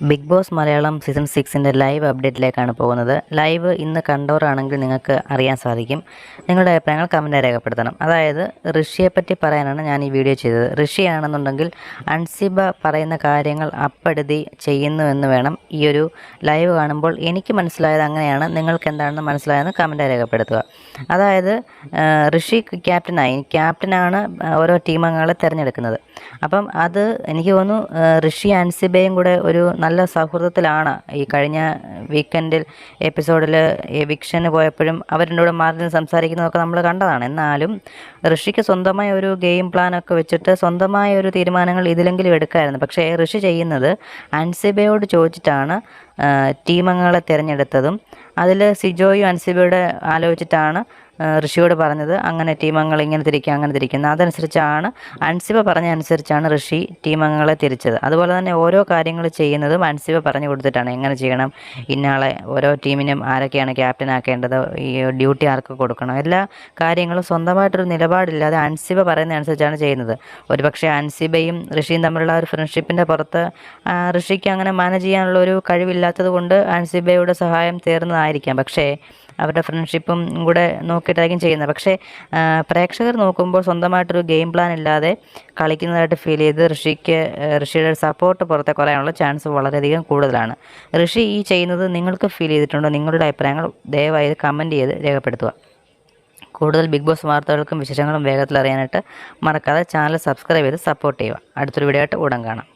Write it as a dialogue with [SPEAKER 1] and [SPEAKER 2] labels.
[SPEAKER 1] Big Boss Malayalam season 6ൻ്റെ live അപ്ഡേറ്റിലേക്കാണ് പോകുന്നത്. ലൈവ് ഇന്ന് കണ്ടവരാണെങ്കിൽ നിങ്ങൾക്ക് അറിയാൻ സാധിക്കും. നിങ്ങളുടെ അഭിപ്രായങ്ങൾ കമൻറ്റായി രേഖപ്പെടുത്തണം. അതായത് ഋഷിയെപ്പറ്റി പറയാനാണ് ഞാൻ ഈ വീഡിയോ ചെയ്തത്. ഋഷിയാണെന്നുണ്ടെങ്കിൽ അൻസിബ പറയുന്ന കാര്യങ്ങൾ അപ്പടുതി ചെയ്യുന്നുവെന്ന് വേണം ഈ ഒരു ലൈവ് കാണുമ്പോൾ എനിക്ക് മനസ്സിലായത് അങ്ങനെയാണ്. നിങ്ങൾക്ക് എന്താണെന്ന് മനസ്സിലായെന്ന് കമൻറ്റായി രേഖപ്പെടുത്തുക. അതായത് ഋഷി ക്യാപ്റ്റനാണ് ഓരോ ടീമംഗങ്ങളെ തിരഞ്ഞെടുക്കുന്നത്. അപ്പം അത് എനിക്ക് തോന്നുന്നു ഋഷി അൻസിബയും കൂടെ ഒരു നല്ല സൗഹൃദത്തിലാണ്. ഈ കഴിഞ്ഞ വീക്കെൻഡിൽ എപ്പിസോഡിൽ എവിക്ഷന് പോയപ്പോഴും അവരുടെ കൂടെ മാറി നിന്ന് സംസാരിക്കുന്നതൊക്കെ നമ്മൾ കണ്ടതാണ്. എന്നാലും ഋഷിക്ക് സ്വന്തമായ ഒരു ഗെയിം പ്ലാനൊക്കെ വെച്ചിട്ട് സ്വന്തമായ ഒരു തീരുമാനങ്ങൾ ഇതിലെങ്കിലും എടുക്കാമായിരുന്നു. പക്ഷേ ഋഷി ചെയ്യുന്നത് അൻസിബയോട് ചോദിച്ചിട്ടാണ് ടീമംഗങ്ങളെ തിരഞ്ഞെടുത്തതും. അതിൽ സിജോയും അൻസിബയോട് ആലോചിച്ചിട്ടാണ് ഋഷിയോട് പറഞ്ഞത് അങ്ങനെ ടീമംഗങ്ങൾ ഇങ്ങനെ തിരിക്കുക അങ്ങനെ തിരിക്കുന്നത്. അതനുസരിച്ചാണ് അൻസിബ പറഞ്ഞ അനുസരിച്ചാണ് ഋഷി ടീമംഗങ്ങളെ തിരിച്ചത്. അതുപോലെ തന്നെ ഓരോ കാര്യങ്ങൾ ചെയ്യുന്നതും അൻസിബ പറഞ്ഞു കൊടുത്തിട്ടാണ് എങ്ങനെ ചെയ്യണം, ഇന്നാളെ ഓരോ ടീമിനും ആരൊക്കെയാണ് ക്യാപ്റ്റൻ ആക്കേണ്ടത്, ഈ ഡ്യൂട്ടി ആർക്ക് കൊടുക്കണം, എല്ലാ കാര്യങ്ങളും സ്വന്തമായിട്ടൊരു നിലപാടില്ലാതെ അൻസിബ പറയുന്ന അനുസരിച്ചാണ് ചെയ്യുന്നത്. ഒരുപക്ഷെ അൻസിബയും ഋഷിയും തമ്മിലുള്ള ഒരു ഫ്രണ്ട്ഷിപ്പിൻ്റെ പുറത്ത് ഋഷിക്ക് അങ്ങനെ മാനേജ് ചെയ്യാനുള്ള ഒരു കഴിവില്ലാത്തത് കൊണ്ട് അൻസിബയുടെ സഹായം തേർന്നതായിരിക്കാം. പക്ഷേ അവരുടെ ഫ്രണ്ട്ഷിപ്പും കൂടെ നോക്കിയിട്ടായിരിക്കും ചെയ്യുന്നത്. പക്ഷേ പ്രേക്ഷകർ നോക്കുമ്പോൾ സ്വന്തമായിട്ടൊരു ഗെയിം പ്ലാൻ ഇല്ലാതെ കളിക്കുന്നതായിട്ട് ഫീൽ ചെയ്ത് ഋഷിയുടെ സപ്പോർട്ട് പുറത്തേക്ക് പറയാനുള്ള ചാൻസ് വളരെയധികം കൂടുതലാണ്. ഋഷി ഈ ചെയ്യുന്നത് നിങ്ങൾക്ക് ഫീൽ ചെയ്തിട്ടുണ്ടോ? നിങ്ങളുടെ അഭിപ്രായങ്ങൾ ദയവായി കമൻറ്റ് ചെയ്ത് രേഖപ്പെടുത്തുക. കൂടുതൽ ബിഗ് ബോസ് വാർത്തകൾക്കും വിശേഷങ്ങളും വേഗത്തിൽ അറിയാനായിട്ട് മറക്കാതെ ചാനൽ സബ്സ്ക്രൈബ് ചെയ്ത് സപ്പോർട്ട് ചെയ്യുക. അടുത്തൊരു വീഡിയോ ആയിട്ട് ഉടൻ കാണാം.